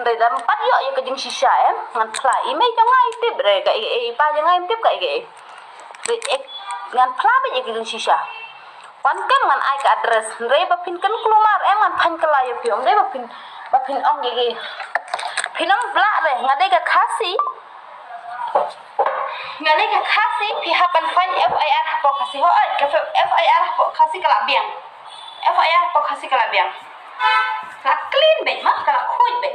dari dalam pat yo ya kejing sisa ngan pla ime jangan tip re ka pa jangan tip ka ngan pla be kejing sisa pan kan ngan ai ka address re ba pin kan kelumar ngan pan kala yo piom re ba pin ong ge pinong bla re ngade ka khasi ngade ka khasi pi hapan fan FIR hapo khasi ho ai ka FIR hapo khasi kala biang FIR hapo khasi kala biang ka clean be ma kala khuj be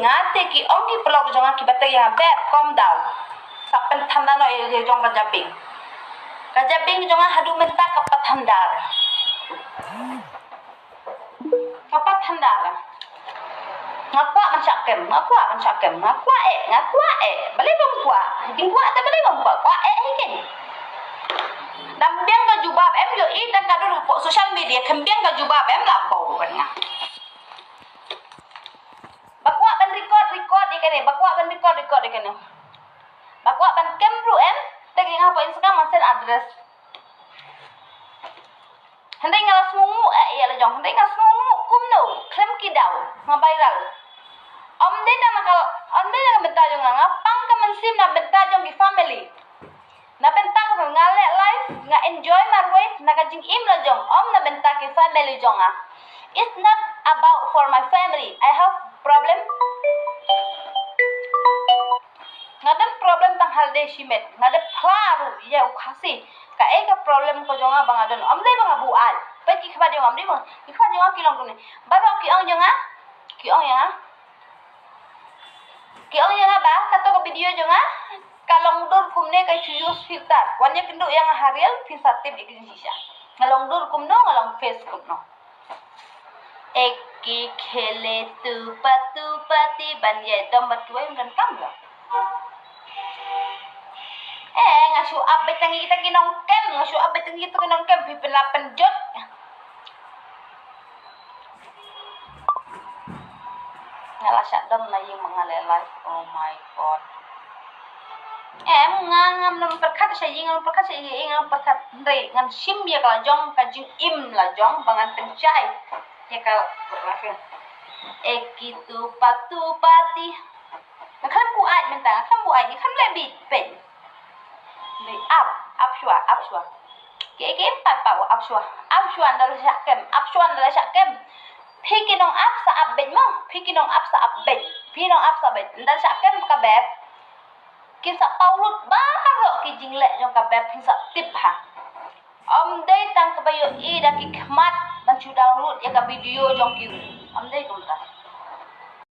ngate ki ong ki blog jonga ki bata ya bad calm down sapen thanda no e jong ka japing jonga hadu menta kapat thandar ngakwa man syakem ngakwa balik dong kwa dingwa ta balik dong kwa hikin dambiang ka jubab em yo i dan kadu po social media kembiang ka jubab em la bau kan nga bakwa ban record ikene bakwa ban record ikene bakwa ban kemru em tagi ngapo Instagram masen address handai ngalas mungu ya la jong handai ngalas mungu kumno klem kidau ngaviral omde na benta jong ngapang ka mansim na benta jong di family na benta ka ngale life nga enjoy marwe na kajing im la jong na benta ki family jong it's not about for my family I have problem ngadan problem tang halde shimet ngade plaru ya ukhasi ka eka problem ko jonga bangadon omde banga bual pe ki khaba jong amde bang ki khaba jong ki long tune baro ki ong jonga ba kato ko video jonga kalong dur kumne ka use filter wanya kindu yang harial fisatif ikin sisa ngalong dur kumno ngalong face kumno eki khele tu pati banye dombat kuwe dan kamla ngasu update tangi kita kinong kem ngasu update tangi kita kinong kem pipin 8 jot ngalasyak dom na yung mga live oh my god ngam nam perkat sa yung perkat ndai ngan sim ya kala jong kajing im la jong bangan pencai ya kala berafin ekitu pati kan buat mentang kan buat kan lebih pen ni up shua ke papa up shua ndala syakem pikinong up sa update mo pikinong up sa update ndala syakem ka beb kinsa paulut baro ki jingle jong ka beb kinsa tip ha day tang kabayo i da ki khmat ban chu download ya ka video jong ki day kum ta